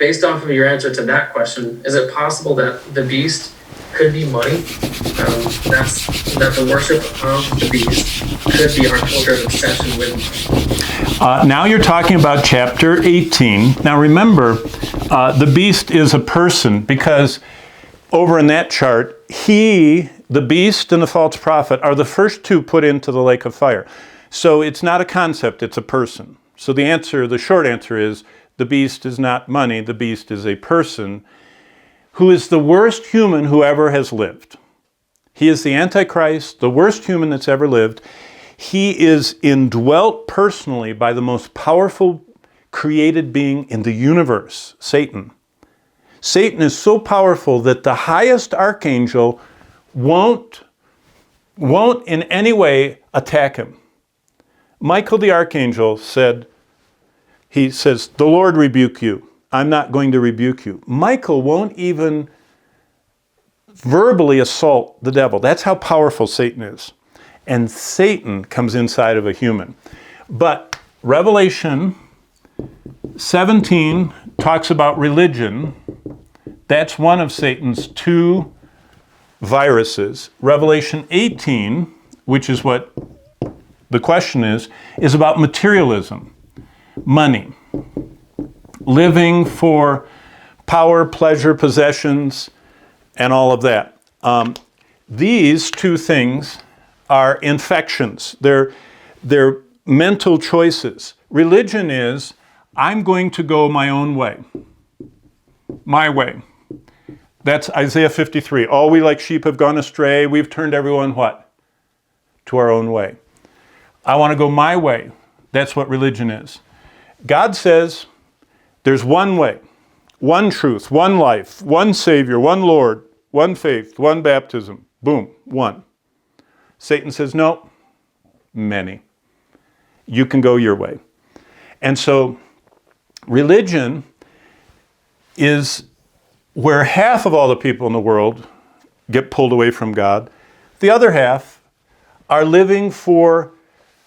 based off of your answer to that question, is it possible that the beast could be money? That the worship of the beast could be our culture's obsession with money. Now you're talking about chapter 18. Now remember, the beast is a person, because over in that chart, the beast and the false prophet are the first two put into the lake of fire. So it's not a concept, it's a person. So the short answer is, the beast is not money, the beast is a person who is the worst human who ever has lived. He is the Antichrist, the worst human that's ever lived. He is indwelt personally by the most powerful created being in the universe, Satan. Satan is so powerful that the highest archangel won't in any way attack him. Michael the archangel says, the Lord rebuke you. I'm not going to rebuke you. Michael won't even verbally assault the devil. That's how powerful Satan is. And Satan comes inside of a human. But Revelation 17 talks about religion. That's one of Satan's two viruses. Revelation 18, which is what the question is about materialism, money, living for power, pleasure, possessions, and all of that. These two things are infections. They're mental choices. Religion is, I'm going to go my own way. My way. That's Isaiah 53. All we like sheep have gone astray. We've turned everyone what? To our own way. I want to go my way. That's what religion is. God says there's one way, one truth, one life, one Savior, one Lord, one faith, one baptism. Boom, one. Satan says, no, many. You can go your way. And so religion is where half of all the people in the world get pulled away from God. The other half are living for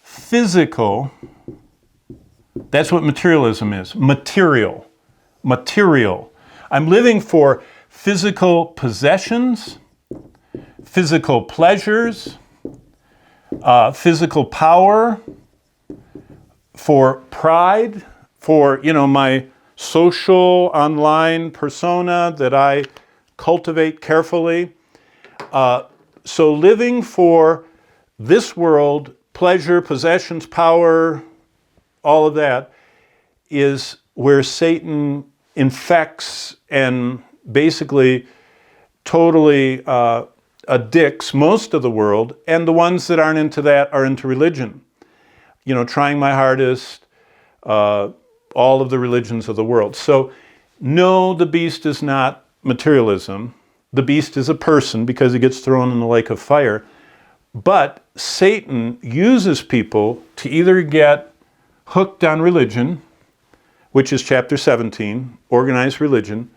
physical. That's what materialism is. Material. I'm living for physical possessions, physical pleasures, physical power, for pride, for, my social online persona that I cultivate carefully. So living for this world, pleasure, possessions, power, all of that is where Satan infects and basically totally addicts most of the world, and the ones that aren't into that are into religion. Trying my hardest, all of the religions of the world. So no, the beast is not materialism. The beast is a person because he gets thrown in the lake of fire. But Satan uses people to either get hooked on religion, which is chapter 17, organized religion,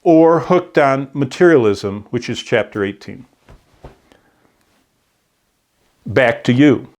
or hooked on materialism, which is chapter 18. Back to you.